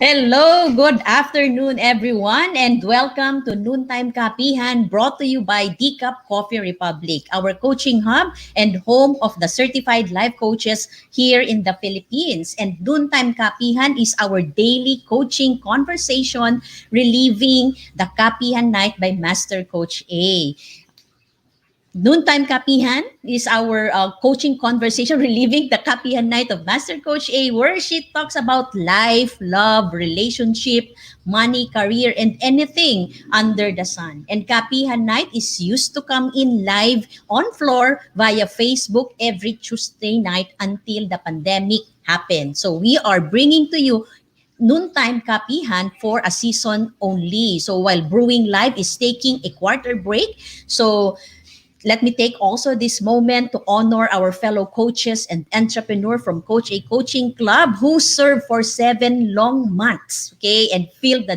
Hello, good afternoon, everyone, and welcome to Noontime Kapehan, brought to you by D-Cup Coffee Republic, our coaching hub and home of the certified life coaches here in the Philippines. And Noontime Kapehan is our daily coaching conversation, reliving the Kapehan Night by Master Coach A. Noontime Kapihan is our coaching conversation, reliving the Kapihan Night of Master Coach A, where she talks about life, love, relationship, money, career, and anything under the sun. And Kapihan Night is used to come in live on floor via Facebook every Tuesday night until the pandemic happened. So we are bringing to you Noontime Kapihan for a season only. So while Brewing Live is taking a quarter break, so let me take also this moment to honor our fellow coaches and entrepreneur from Coach A Coaching Club who served for 7 long months, okay, and filled the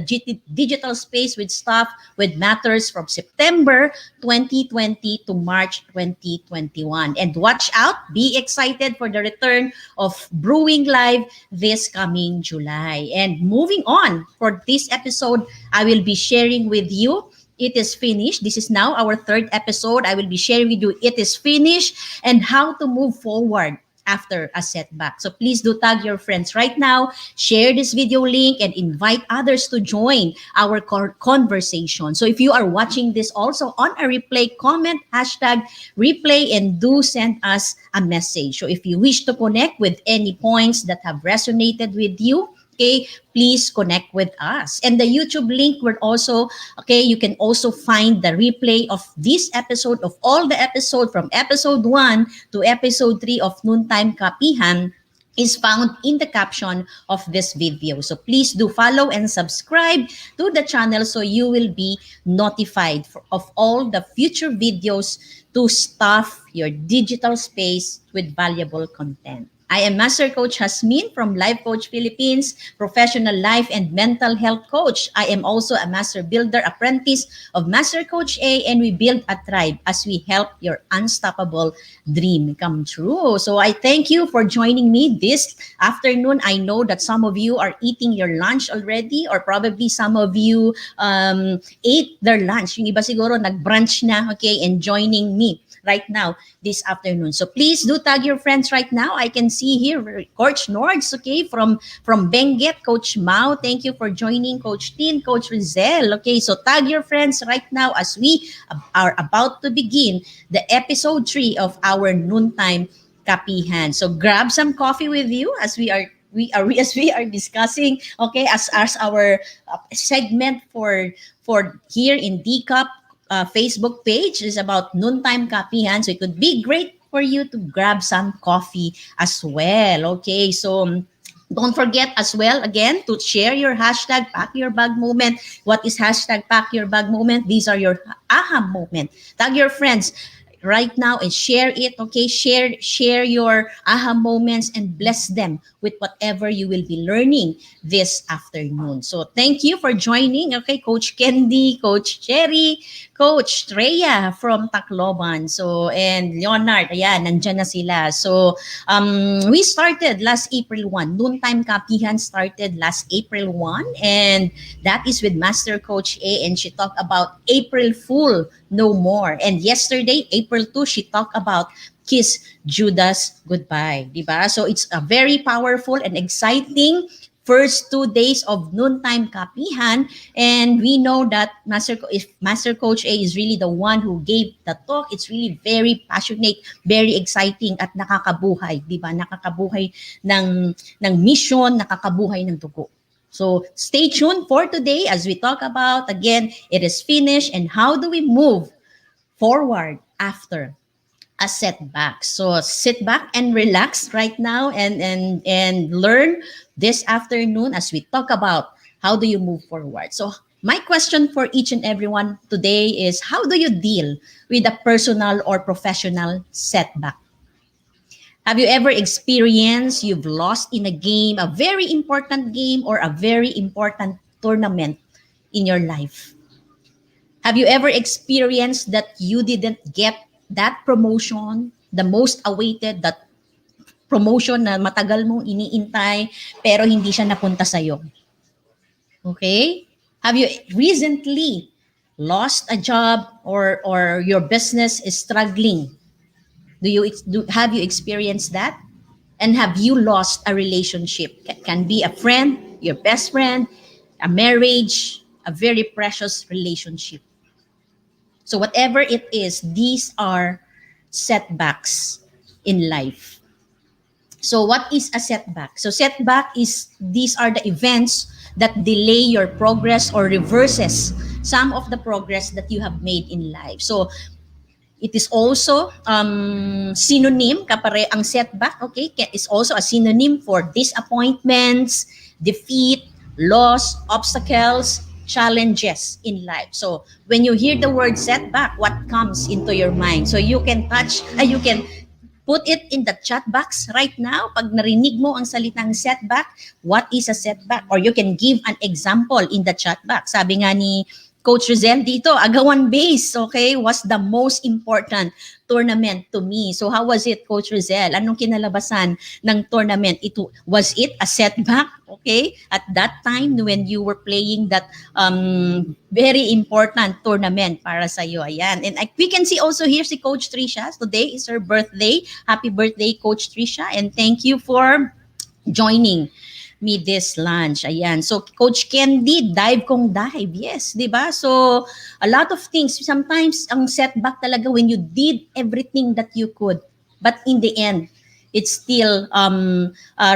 digital space with stuff with matters from September 2020 to March 2021. And watch out, be excited for the return of Brewing Live this coming July. And moving on, for this episode, I will be sharing with you it is finished. This is now our third episode. I will be sharing with you it is finished and how to move forward after a setback. So please do tag your friends right now, share this video link and invite others to join our conversation. So if you are watching this also on a replay, comment hashtag replay and do send us a message. So if you wish to connect with any points that have resonated with you, okay, please connect with us. And the YouTube link will also, okay, you can also find the replay of this episode, of all the episode from episode 1 to episode 3 of Noontime Kapihan is found in the caption of this video. So please do follow and subscribe to the channel so you will be notified of all the future videos to stuff your digital space with valuable content. I am Master Coach Hasmin from Life Coach Philippines, professional life and mental health coach. I am also a Master Builder apprentice of Master Coach A, and we build a tribe as we help your unstoppable dream come true. So I thank you for joining me this afternoon. I know that some of you are eating your lunch already, or probably some of you ate their lunch. Yung iba siguro nag-brunch na, okay, and joining me right now this afternoon. So please do tag your friends right now. I can see here Coach Nords, okay, from Benguet, Coach Mao. Thank you for joining. Coach Tin, Coach Rezzhel. Okay, so tag your friends right now as we are about to begin the episode 3 of our Noontime Kapihan. So grab some coffee with you as we are discussing, okay, as our segment for here in D-Cup Facebook page is about Noontime Kapihan. So it would be great for you to grab some coffee as well. Okay, so don't forget as well, again, to share your hashtag Pack Your Bag Moment. What is hashtag Pack Your Bag Moment? These are your aha moment. Tag your friends right now and share it, okay? Share your aha moments and bless them with whatever you will be learning this afternoon. So thank you for joining, okay? Coach Candy, Coach Cherry, Coach Treya from Tacloban. So, and Leonard, ayan, nandyan na sila. So, we started last April 1. Noontime Kapihan started last April 1. And that is with Master Coach A. And she talked about April Fool no more. And yesterday, April 2, she talked about Kiss Judas Goodbye. Diba? So, it's a very powerful and exciting first 2 days of Noontime Kapihan, and we know that Master Coach A is really the one who gave the talk. It's really very passionate, very exciting at nakakabuhay, 'di ba? Nakakabuhay ng mission, nakakabuhay ng dugo. So stay tuned for today as we talk about again, it is finished and how do we move forward after a setback. So sit back and relax right now and learn this afternoon as we talk about how do you move forward. So my question for each and everyone today is how do you deal with a personal or professional setback? Have you ever experienced you've lost in a game, a very important game or a very important tournament in your life? Have you ever experienced that you didn't get that promotion, the most awaited, that promotion na matagal mong iniintay, pero hindi siya napunta sa'yo? Okay? Have you recently lost a job, or your business is struggling? Have you experienced that? And have you lost a relationship? Can be a friend, your best friend, a marriage, a very precious relationship. So whatever it is, these are setbacks in life. So what is a setback? So setback is, these are the events that delay your progress or reverses some of the progress that you have made in life. So it is also synonym, kapare ang setback, okay, is also a synonym for disappointments, defeat, loss, obstacles, challenges in life. So when you hear the word setback, what comes into your mind? So you can put it in the chat box right now. Pag narinig mo ang salitang setback, what is a setback? Or you can give an example in the chat box. Sabi nga ni Coach Rezzhel dito, Agawan Base, okay, was the most important tournament to me. So how was it, Coach Rezzhel? Anong kinalabasan ng tournament? Was it a setback? Okay, at that time when you were playing that very important tournament para sa iyo. Ayan. And we can see also here si Coach Trisha. Today is her birthday. Happy birthday, Coach Trisha. And thank you for joining me this lunch. Ayan. So, Coach Candy, dive kong dive. Yes, di ba? So, a lot of things. Sometimes, ang setback talaga when you did everything that you could. But in the end, it still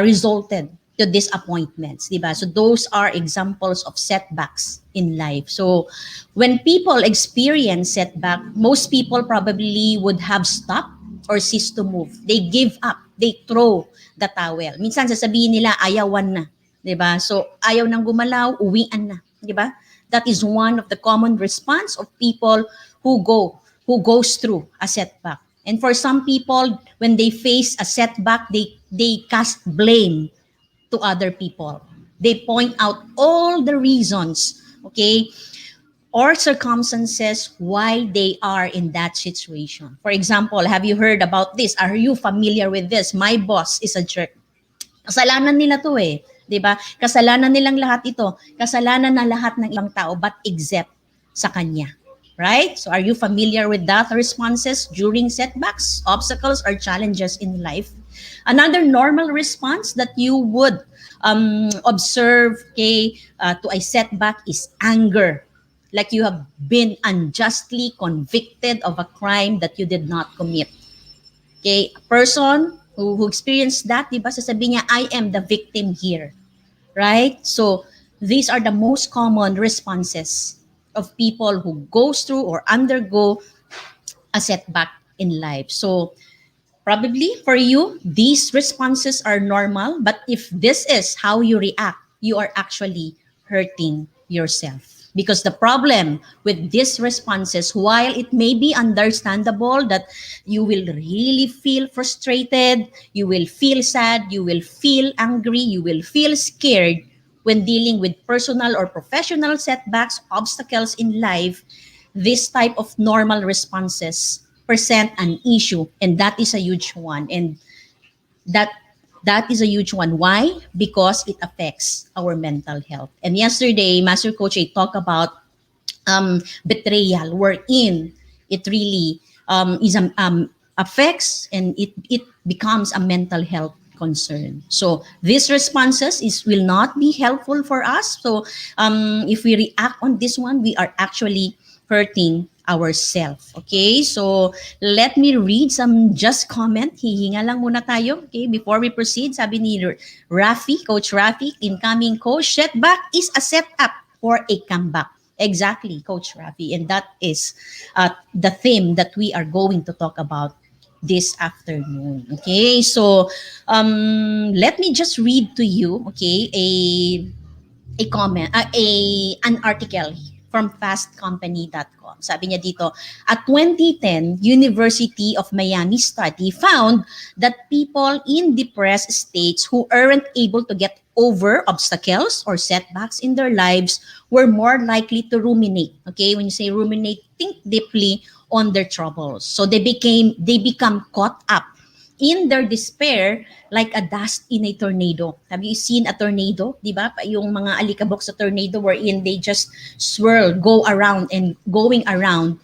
resulted to disappointments, di ba? So, those are examples of setbacks in life. So, when people experience setback, most people probably would have stopped or ceased to move. They give up. They throw the towel. Minsan sasabihin nila, ayawan na. 'Di ba? So, ayaw nang gumalaw, uwian na. 'Di ba? That is one of the common response of people who goes through a setback. And for some people, when they face a setback, they cast blame to other people. They point out all the reasons, okay, or circumstances why they are in that situation. For example, have you heard about this? Are you familiar with this? My boss is a jerk. Kasalanan nila to eh. 'Di ba? Kasalanan nilang lahat ito. Kasalanan ng lahat ng ibang tao but except sa kanya. Right? So are you familiar with that responses during setbacks, obstacles, or challenges in life? Another normal response that you would observe, okay, to a setback is anger. Like you have been unjustly convicted of a crime that you did not commit. Okay, a person who experienced that, di ba, sasabihin niya, I am the victim here. Right? So, these are the most common responses of people who goes through or undergo a setback in life. So, probably for you, these responses are normal, but if this is how you react, you are actually hurting yourself. Because the problem with these responses, while it may be understandable that you will really feel frustrated, you will feel sad, you will feel angry, you will feel scared when dealing with personal or professional setbacks, obstacles in life, this type of normal responses present an issue, and that is a huge one. And that that is a huge one. Why? Because it affects our mental health. And yesterday, Master Coach, I talked about betrayal, wherein it really affects, and it becomes a mental health concern. So these responses will not be helpful for us. So if we react on this one, we are actually hurting ourselves. Okay, so let me read some just comment. Hihinga lang muna tayo, okay, before we proceed. Sabi ni Rafi, Coach Rafi, incoming coach, setback is a setup for a comeback. Exactly, Coach Rafi. And that is the theme that we are going to talk about this afternoon. Okay, so let me just read to you, okay, a comment, an article from fastcompany.com. Sabi niya dito, a 2010 University of Miami study found that people in depressed states who aren't able to get over obstacles or setbacks in their lives were more likely to ruminate. Okay, when you say ruminate, think deeply on their troubles. So they become caught up in their despair, like a dust in a tornado. Have you seen a tornado? Di ba? Yung mga alikabok sa tornado wherein they just swirl, go around and going around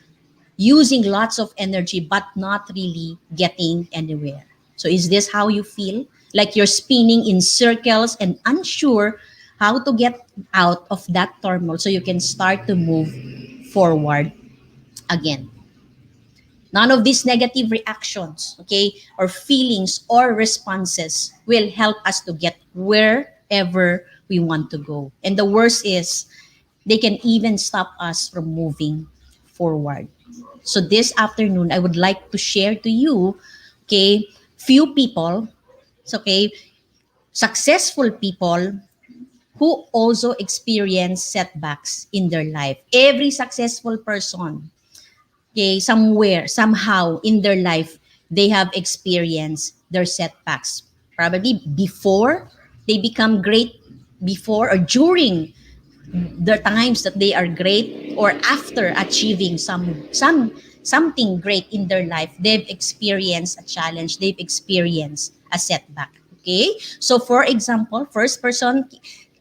using lots of energy but not really getting anywhere. So is this how you feel? Like you're spinning in circles and unsure how to get out of that turmoil so you can start to move forward again. None of these negative reactions, okay, or feelings or responses will help us to get wherever we want to go. And the worst is they can even stop us from moving forward. So this afternoon, I would like to share to you, okay, few people, okay, successful people who also experience setbacks in their life. Every successful person, okay, somewhere, somehow in their life, they have experienced their setbacks. Probably before they become great, before or during the times that they are great, or after achieving something great in their life, they've experienced a challenge, they've experienced a setback. Okay, so for example, first person,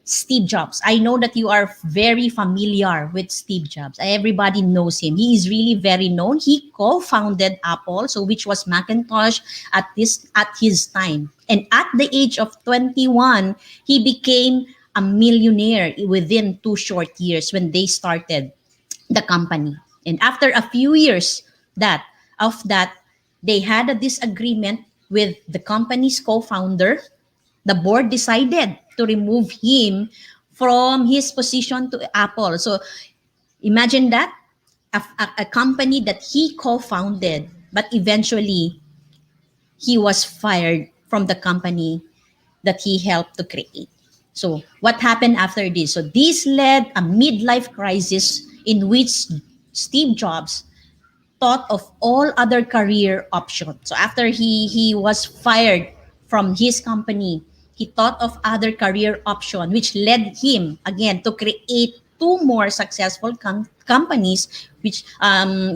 Steve Jobs. I know that you are very familiar with Steve Jobs. Everybody knows him. He is really very known. He co-founded Apple, so which was Macintosh at his time. And at the age of 21, he became a millionaire within 2 short years when they started the company. And after a few years of that, they had a disagreement with the company's co-founder. The board decided to remove him from his position to Apple. So imagine that, a company that he co-founded, but eventually he was fired from the company that he helped to create. So what happened after this? So this led a midlife crisis in which Steve Jobs thought of all other career options. So after he was fired from his company, he thought of other career option, which led him again to create two more successful companies, which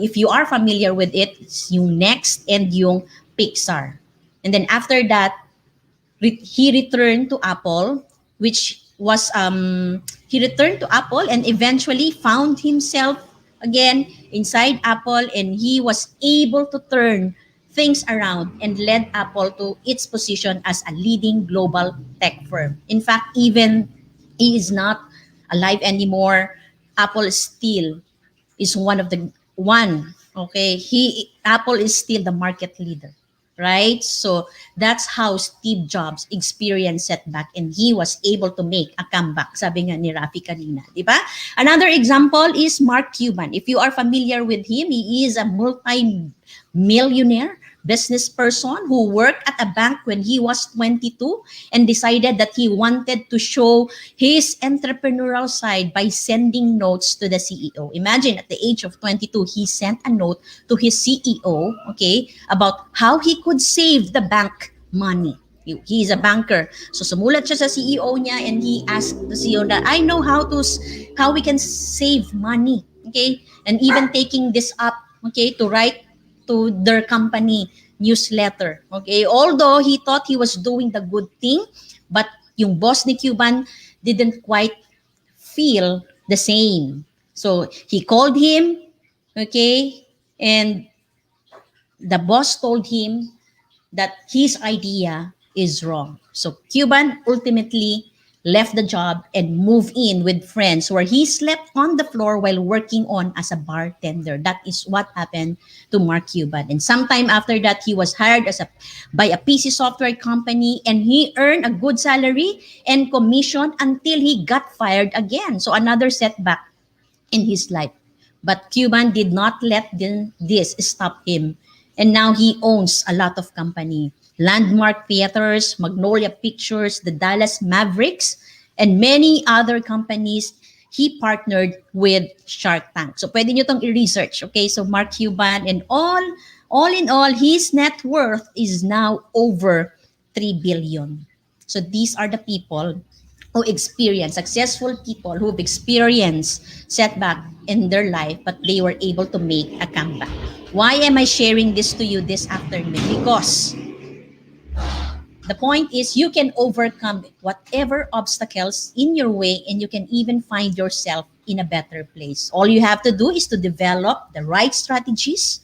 if you are familiar with it, it's yung Next and yung Pixar. And then after that, he returned to Apple, which was he returned to Apple and eventually found himself again inside Apple, and he was able to turn things around and led Apple to its position as a leading global tech firm. In fact, even he is not alive anymore. Apple still is one, okay, he Apple is still the market leader, right? So that's how Steve Jobs experienced setback and he was able to make a comeback, sabi nga ni Rafi kanina, di ba? Another example is Mark Cuban. If you are familiar with him, he is a multi-millionaire business person who worked at a bank when he was 22 and decided that he wanted to show his entrepreneurial side by sending notes to the CEO. Imagine at the age of 22, he sent a note to his CEO, okay, about how he could save the bank money. He is a banker. So sumulat siya sa CEO niya and he asked the CEO that I know how we can save money, okay? And even taking this up, okay, to write to their company newsletter. Okay, although he thought he was doing the good thing, but yung boss ni Cuban didn't quite feel the same. So he called him, okay, and the boss told him that his idea is wrong. So Cuban ultimately left the job and moved in with friends where he slept on the floor while working on as a bartender. That is what happened to Mark Cuban. And sometime after that, he was hired by a PC software company and he earned a good salary and commission until he got fired again. So another setback in his life. But Cuban did not let this stop him. And now he owns a lot of company. Landmark Theaters, Magnolia Pictures, the Dallas Mavericks, and many other companies. He partnered with Shark Tank. So pwede nyo tong i-research. Okay, so Mark Cuban and all in all, his net worth is now over 3 billion. So these are the people who experience, successful people who've experienced setback in their life, but they were able to make a comeback. Why am I sharing this to you this afternoon? Because The point is you can overcome whatever obstacles in your way, and you can even find yourself in a better place. All you have to do is to develop the right strategies,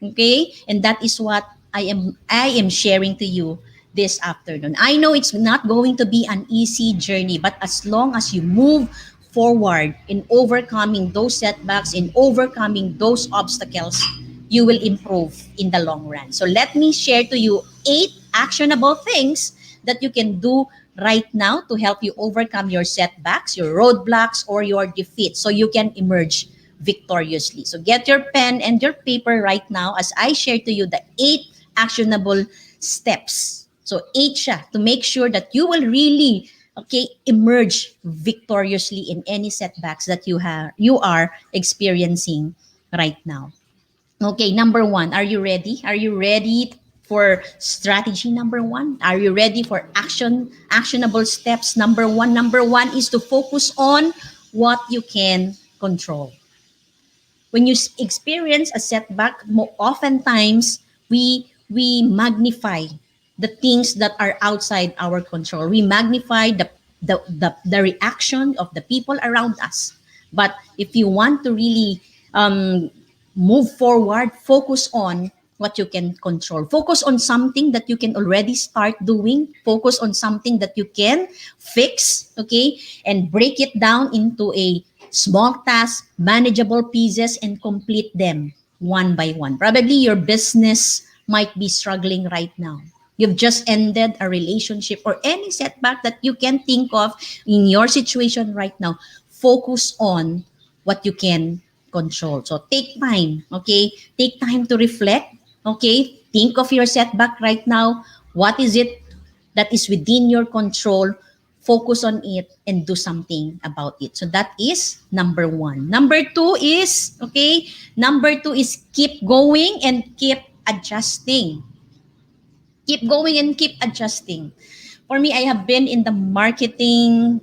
okay? And that is what I am sharing to you this afternoon. I know it's not going to be an easy journey, but as long as you move forward in overcoming those setbacks, in overcoming those obstacles, you will improve in the long run. So let me share to you 8 actionable things that you can do right now to help you overcome your setbacks, your roadblocks, or your defeats so you can emerge victoriously. So get your pen and your paper right now as I share to you the 8 actionable steps. So 8 siya to make sure that you will really emerge victoriously in any setbacks that you are experiencing right now. Okay, number 1, are you ready? Are you ready for strategy number 1? Are you ready for actionable steps number 1? Number 1 is to focus on what you can control. When you experience a setback, oftentimes we magnify the things that are outside our control. We magnify the reaction of the people around us. But if you want to really move forward, focus on what you can control. Focus on something that you can already start doing. Focus on something that you can fix, okay? And break it down into a small tasks, manageable pieces, and complete them one by one. Probably your business might be struggling right now. You've just ended a relationship or any setback that you can think of in your situation right now. Focus on what you can control. So take time, okay? Take time to reflect, okay? Think of your setback right now. What is it that is within your control? Focus on it and do something about it. So that is number 1. Number 2 is, okay? Number 2 is keep going and keep adjusting. Keep going and keep adjusting. For me, I have been in the marketing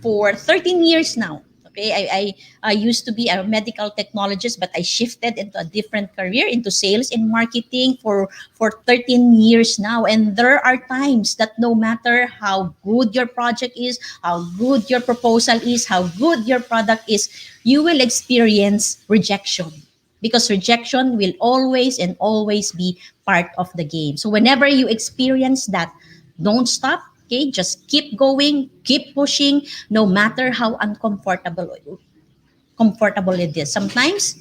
for 13 years now. Okay, I used to be a medical technologist, but I shifted into a different career into sales and marketing for 13 years now. And there are times that no matter how good your project is, how good your proposal is, how good your product is, you will experience rejection, because rejection will always and always be part of the game. So whenever you experience that, don't stop. Okay, just keep going, keep pushing, no matter how uncomfortable it is. Sometimes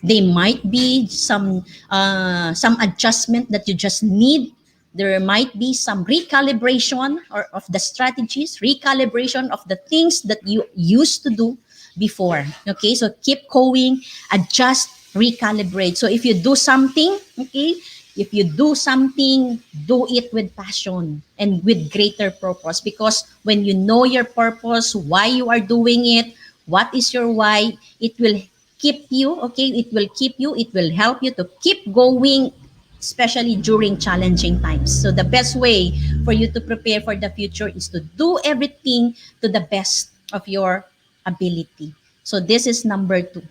they might be some adjustment that you just need. There might be some recalibration or of the strategies, recalibration of the things that you used to do before. Okay, so keep going, adjust, recalibrate. So if you do something, okay, if you do something, do it with passion and with greater purpose. Because when you know your purpose, why you are doing it, what is your why, it will keep you, okay? It will keep you, it will help you to keep going, especially during challenging times. So the best way for you to prepare for the future is to do everything to the best of your ability. So this is number 2.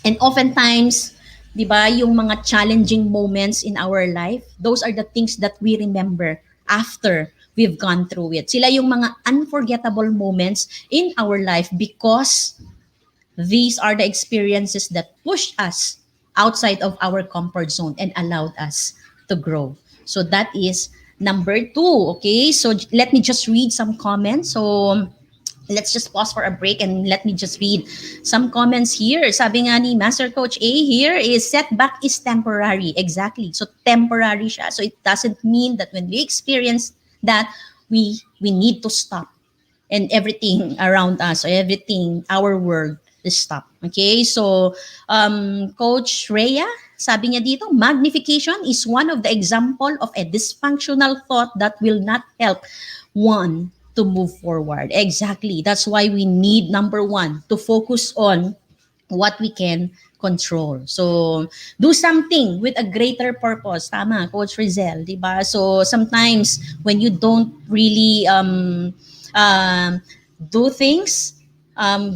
And oftentimes, di ba, yung mga challenging moments in our life, those are the things that we remember after we've gone through it. Sila yung mga unforgettable moments in our life because these are the experiences that pushed us outside of our comfort zone and allowed us to grow. So that is number 2. Okay, so let me just read some comments. So let's just pause for a break and let me just read some comments here. Sabi nga ni Master Coach A here is setback is temporary. Exactly. So temporary siya. So it doesn't mean that when we experience that, we need to stop and everything around us, or everything, our world is stopped. Okay, so Coach Rhea, sabi niya dito, magnification is one of the example of a dysfunctional thought that will not help one to move forward. Exactly. That's why we need, number 1, to focus on what we can control. So, do something with a greater purpose. Tama, Coach Rezzhel, di ba? So, sometimes when you don't really um, do things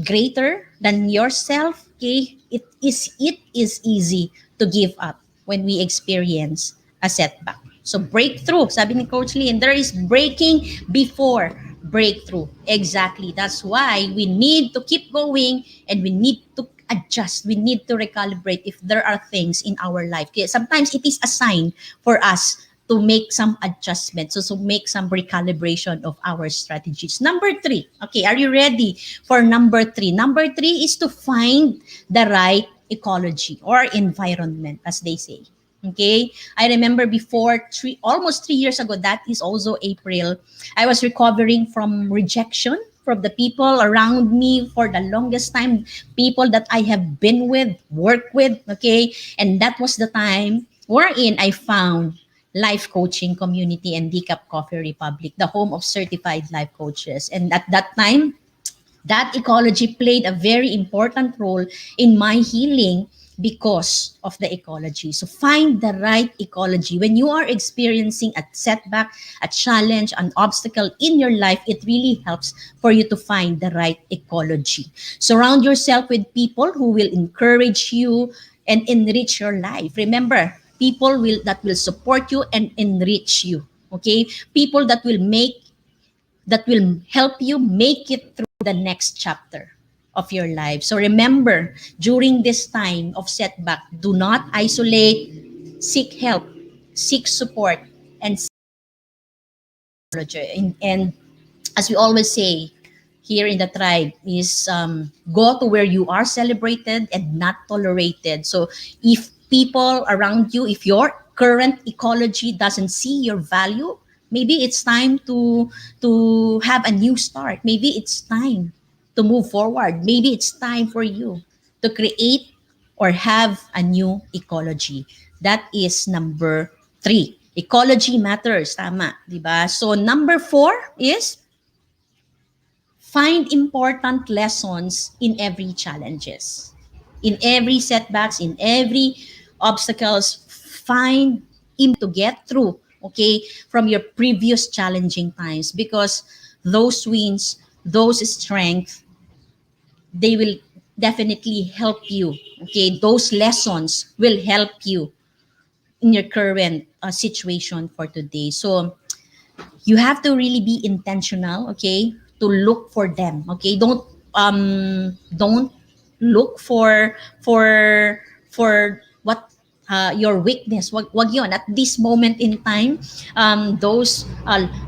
greater than yourself, okay, it is easy to give up when we experience a setback. So breakthrough, sabi ni Coach Lee, and there is breaking before breakthrough. Exactly. That's why we need to keep going and we need to adjust. We need to recalibrate if there are things in our life. Kaya sometimes it is a sign for us to make some adjustments, so make some recalibration of our strategies. Number three, okay, are you ready for number three? Number three is to find the right ecology or environment, as they say. Okay, I remember before almost 3 years ago, that is also April, I was recovering from rejection from the people around me for the longest time, people that I have been with, worked with, okay? And that was the time wherein I found life coaching community and Decap Coffee Republic, the home of certified life coaches. And at that time, that ecology played a very important role in my healing because of the ecology. So find the right ecology. When you are experiencing a setback, a challenge, an obstacle in your life, it really helps for you to find the right ecology. Surround yourself with people who will encourage you and enrich your life. Remember, people will that will support you and enrich you. Okay? People that will help you make it through the next chapter of your life. So remember, during this time of setback, do not isolate, seek help, seek support, and and as we always say here in the tribe is go to where you are celebrated and not tolerated. So if people around you, if your current ecology doesn't see your value, maybe it's time to have a new start. Maybe it's time to move forward. Maybe it's time for you to create or have a new ecology. That is number three. Ecology matters, tama, di ba? So number four is find important lessons in every challenges, in every setbacks, in every obstacles. Find to get through, okay, from your previous challenging times, because those wins, those strengths, they will definitely help you. Okay, those lessons will help you in your current situation for today. So you have to really be intentional, okay, to look for them. Okay, don't look for what your weakness. Wag yun at this moment in time. Those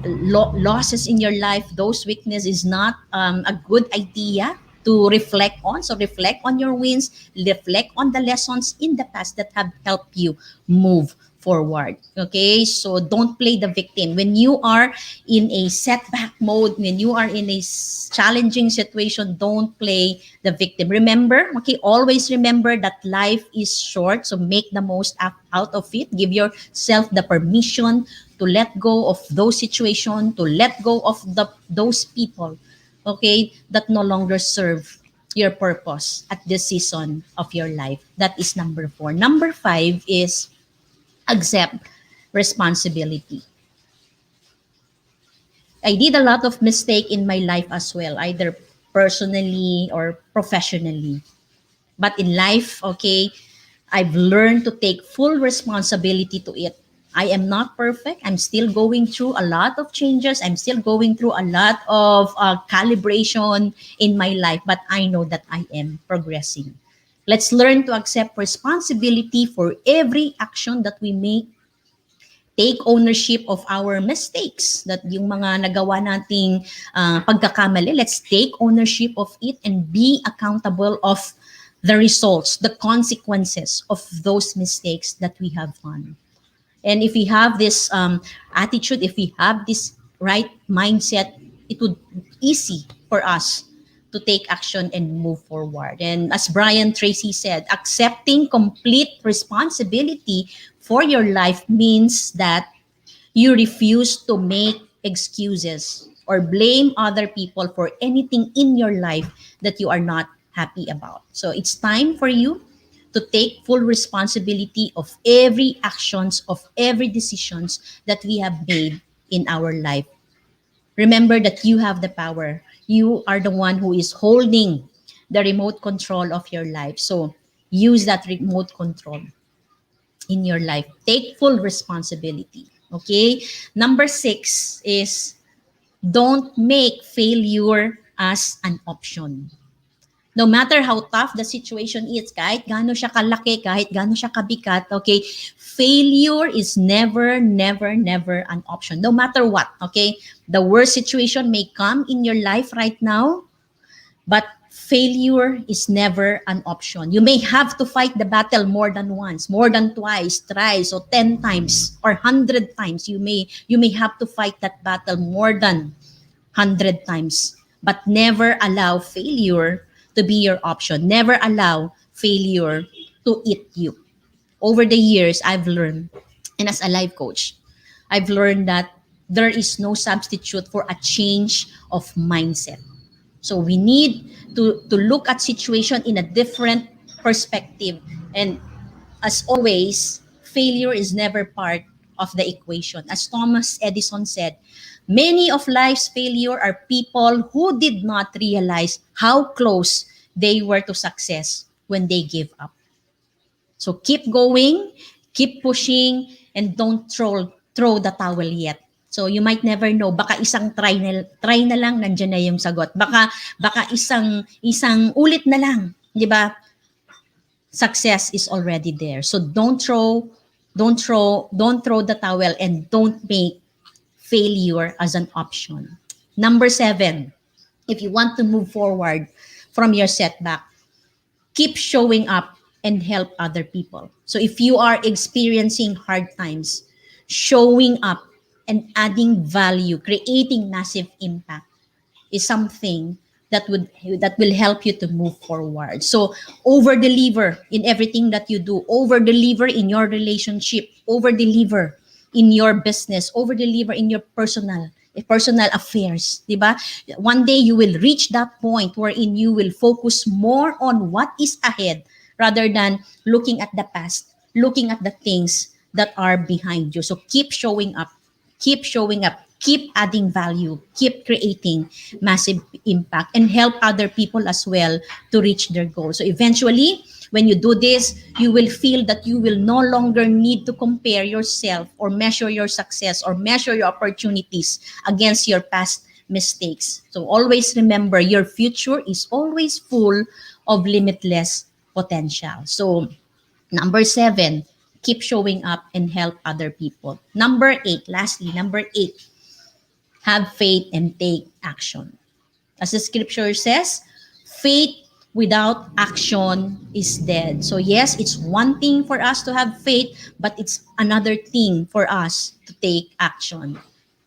losses in your life, those weakness is not a good idea to reflect on. So reflect on your wins, reflect on the lessons in the past that have helped you move forward. Okay, so don't play the victim. When you are in a setback mode, when you are in a challenging situation, don't play the victim. Remember, okay, always remember that life is short, so make the most out of it. Give yourself the permission to let go of those situations, to let go of those people, okay, that no longer serve your purpose at this season of your life. That is number four. Number five is accept responsibility. I did a lot of mistake in my life as well, either personally or professionally. But in life, okay, I've learned to take full responsibility to it. I am not perfect. I'm still going through a lot of changes. I'm still going through a lot of calibration in my life, but I know that I am progressing. Let's learn to accept responsibility for every action that we make. Take ownership of our mistakes, that yung mga nagawa nating pagkakamali, let's take ownership of it and be accountable of the results, the consequences of those mistakes that we have done. And if we have this attitude, if we have this right mindset, it would easy for us to take action and move forward. And as Brian Tracy said, accepting complete responsibility for your life means that you refuse to make excuses or blame other people for anything in your life that you are not happy about. So it's time for you to take full responsibility of every actions, of every decisions that we have made in our life. Remember that you have the power. You are the one who is holding the remote control of your life. So use that remote control in your life. Take full responsibility. Okay? Number 6 is don't make failure as an option. No matter how tough the situation is, kahit gaano siya kalaki, kahit gaano siya kabigat, okay, failure is never, never, never an option. No matter what, okay? The worst situation may come in your life right now, but failure is never an option. You may have to fight the battle more than once, more than twice, thrice, or 10 times, or 100 times. You may have to fight that battle more than 100 times. But never allow failure to be your option. Never allow failure to eat you. Over the years, I've learned, and as a life coach, I've learned that there is no substitute for a change of mindset. So we need to look at situation in a different perspective. And as always, failure is never part of the equation. As Thomas Edison said, many of life's failure are people who did not realize how close they were to success when they gave up. So keep going, keep pushing, and don't throw the towel yet. So you might never know, baka isang try na lang nandiyan na yung sagot. Baka isang ulit na lang, 'di ba? Success is already there. So don't throw the towel, and don't make failure as an option. Number 7, if you want to move forward from your setback, keep showing up and help other people. So if you are experiencing hard times, showing up and adding value, creating massive impact is something that will help you to move forward. So over deliver in everything that you do, over deliver in your relationship, over deliver in your business, over deliver in your personal affairs, di ba? One day you will reach that point wherein you will focus more on what is ahead rather than looking at the past, looking at the things that are behind you. So keep showing up, keep adding value, keep creating massive impact, and help other people as well to reach their goals. So eventually, when you do this, you will feel that you will no longer need to compare yourself or measure your success or measure your opportunities against your past mistakes. So always remember, your future is always full of limitless potential. So number 7, keep showing up and help other people. Number 8, lastly, number 8, have faith and take action. As the scripture says, faith without action is dead. So yes, it's one thing for us to have faith, but it's another thing for us to take action.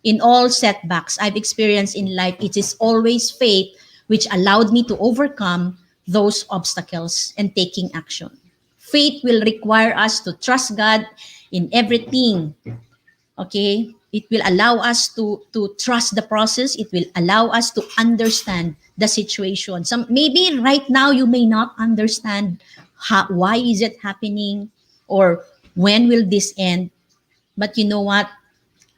In all setbacks I've experienced in life, it is always faith which allowed me to overcome those obstacles and taking action. Faith will require us to trust God in everything. Okay, it will allow us to trust the process. It will allow us to understand the situation. Some maybe right now you may not understand why is it happening, or when will this end. But you know what,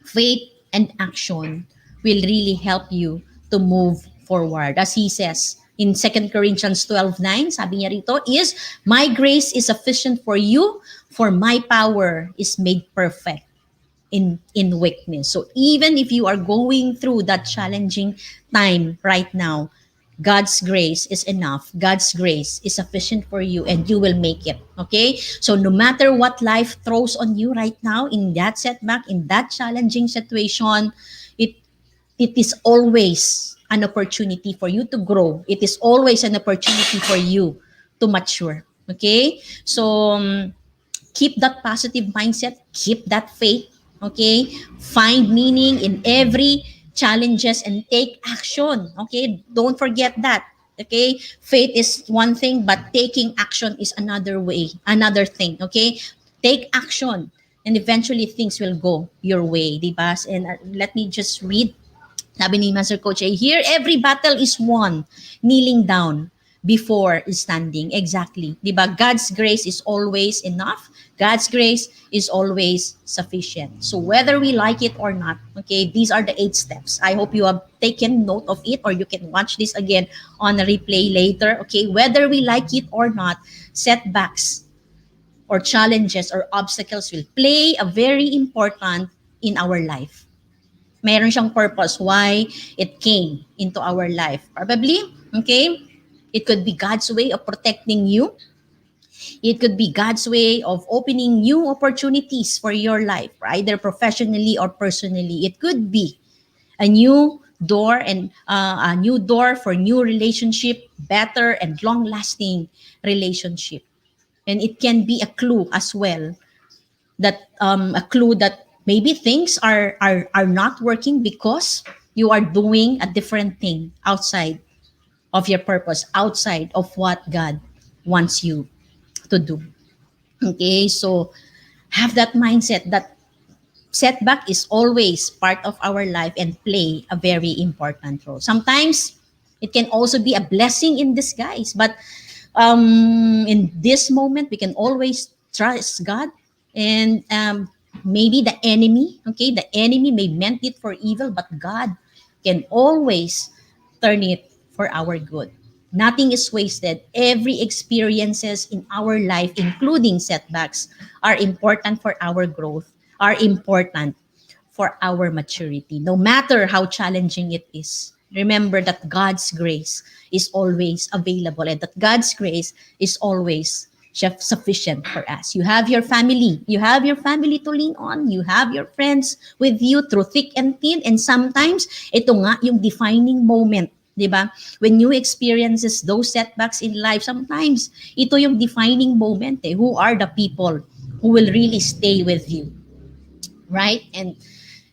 faith and action will really help you to move forward. As he says in 2 Corinthians 12:9, sabi niya rito is, my grace is sufficient for you, for my power is made perfect in weakness. So even if you are going through that challenging time right now, God's grace is enough. God's grace is sufficient for you, and you will make it. Okay? So no matter what life throws on you right now, in that setback, in that challenging situation, it it is always an opportunity for you to grow. It is always an opportunity for you to mature. Okay? So keep that positive mindset, keep that faith, okay? Find meaning in every challenges and take action, okay? Don't forget that, okay? Faith is one thing, but taking action is another way, another thing, okay? Take action, and eventually things will go your way, di ba? And let me just read. Sabi ni Master Coach, here every battle is won kneeling down before standing. Exactly. Diba? God's grace is always enough. God's grace is always sufficient. So whether we like it or not, okay, these are the 8 steps. I hope you have taken note of it, or you can watch this again on a replay later. Okay, whether we like it or not, setbacks or challenges or obstacles will play a very important in our life. Meron siyang purpose why it came into our life. Probably, okay, it could be God's way of protecting you. It could be God's way of opening new opportunities for your life, either professionally or personally. It could be a new door and a new door for new relationship, better and long-lasting relationship. And it can be a clue as well, that a clue that maybe things are not working because you are doing a different thing outside of your purpose, outside of what God wants you to do. Okay, so have that mindset that setback is always part of our life and play a very important role. Sometimes it can also be a blessing in disguise, but in this moment we can always trust God. And maybe the enemy, okay, the enemy may meant it for evil, but God can always turn it for our good. Nothing is wasted. Every experiences in our life, including setbacks, are important for our growth, are important for our maturity, no matter how challenging it is. Remember that God's grace is always available and that God's grace is always sufficient for us. You have your family to lean on, you have your friends with you through thick and thin, and sometimes ito nga yung defining moment, 'di ba? When you experiences those setbacks in life, sometimes ito yung defining moment who are the people who will really stay with you, right? And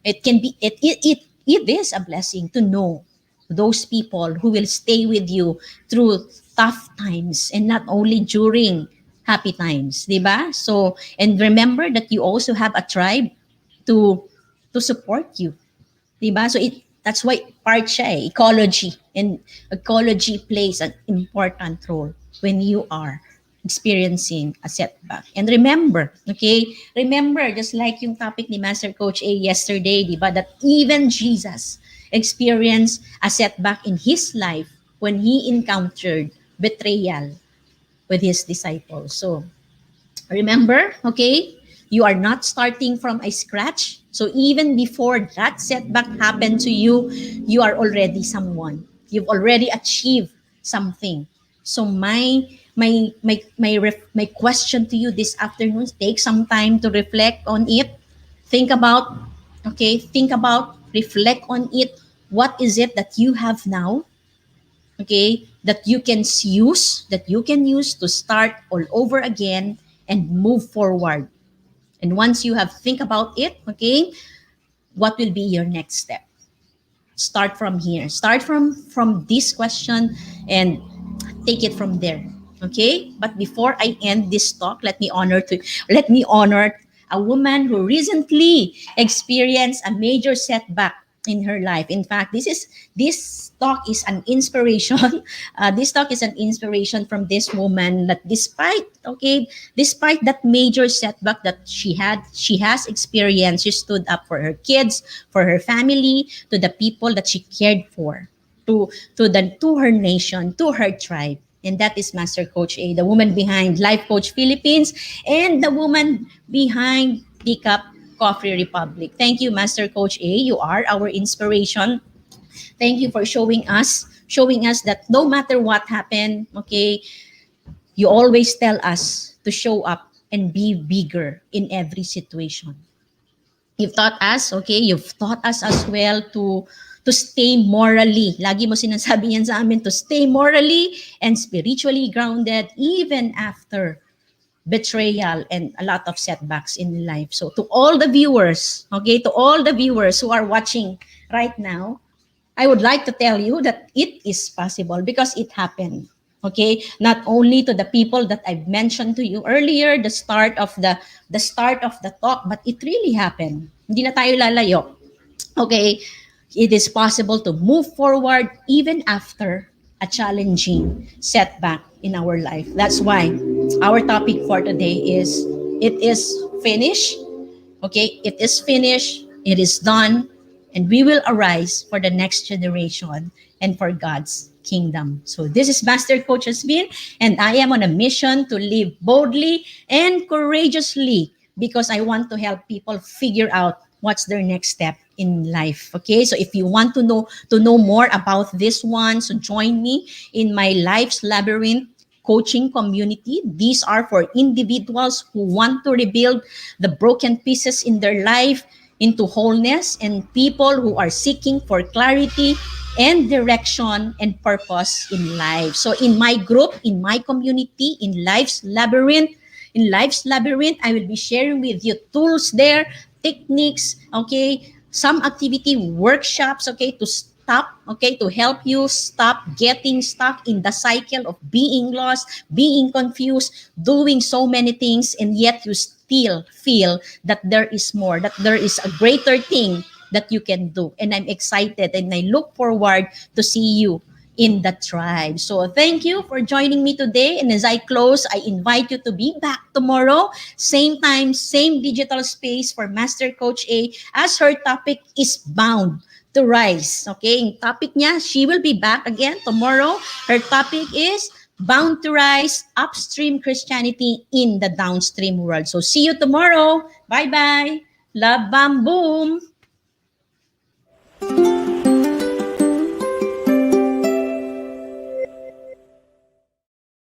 it is a blessing to know those people who will stay with you through tough times and not only during happy times, di ba? So, and remember that you also have a tribe to support you, di ba? So that's why part siya ecology, and ecology plays an important role when you are experiencing a setback. And remember, okay, remember, just like yung topic ni Master Coach A yesterday, di ba, that even Jesus experienced a setback in his life when he encountered betrayal with his disciples. So remember, okay, you are not starting from a scratch. So even before that setback happened to you, you are already someone. You've already achieved something. So my question to you this afternoon, take some time to reflect on it. Think about, okay, reflect on it. What is it that you have now, okay, that you can use to start all over again and move forward. And once you have think about it, okay, what will be your next step? Start from here, start from this question, and take it from there. Okay, but before I end this talk, let me honor a woman who recently experienced a major setback in her life. In fact, this talk is an inspiration. This talk is an inspiration from this woman that despite that major setback that she has experienced, she stood up for her kids, for her family, to the people that she cared for, to her nation, to her tribe. And that is Master Coach A, the woman behind Life Coach Philippines, and the woman behind Decaf Coffee Republic. Thank you, Master Coach A. You are our inspiration. Thank you for showing us that no matter what happened, okay, you always tell us to show up and be bigger in every situation. You've taught us as well to stay morally. Lagi mo sinasabi yan sa amin, to stay morally and spiritually grounded even after betrayal and a lot of setbacks in life. So to all the viewers, okay, to all the viewers who are watching right now, I would like to tell you that it is possible because it happened. Okay, not only to the people that I've mentioned to you earlier, the start of the talk, but it really happened. Hindi na tayo lalayo. Okay, it is possible to move forward even after a challenging setback in our life. That's why our topic for today is it is finished. Okay, it is finished, it is done, and we will arise for the next generation and for God's kingdom. So this is Master Coach Hasmin, and I am on a mission to live boldly and courageously because I want to help people figure out what's their next step in life. Okay, so if you want to know more about this one, so join me in my Life's Labyrinth coaching community. These are for individuals who want to rebuild the broken pieces in their life into wholeness, and people who are seeking for clarity and direction and purpose in life. So in my group, in my community, in Life's Labyrinth, I will be sharing with you tools there, techniques, okay, some activity workshops, okay, to help you stop getting stuck in the cycle of being lost, being confused, doing so many things, and yet you still feel that there is more, that there is a greater thing that you can do. And I'm excited and I look forward to see you in the tribe. So thank you for joining me today. And as I close, I invite you to be back tomorrow, same time, same digital space for Master Coach A, as her topic is bound to rise. Okay, yung topic niya, she will be back again tomorrow. Her topic is bound to rise, upstream Christianity in the downstream world. So see you tomorrow. Bye-bye. Love, bam, boom.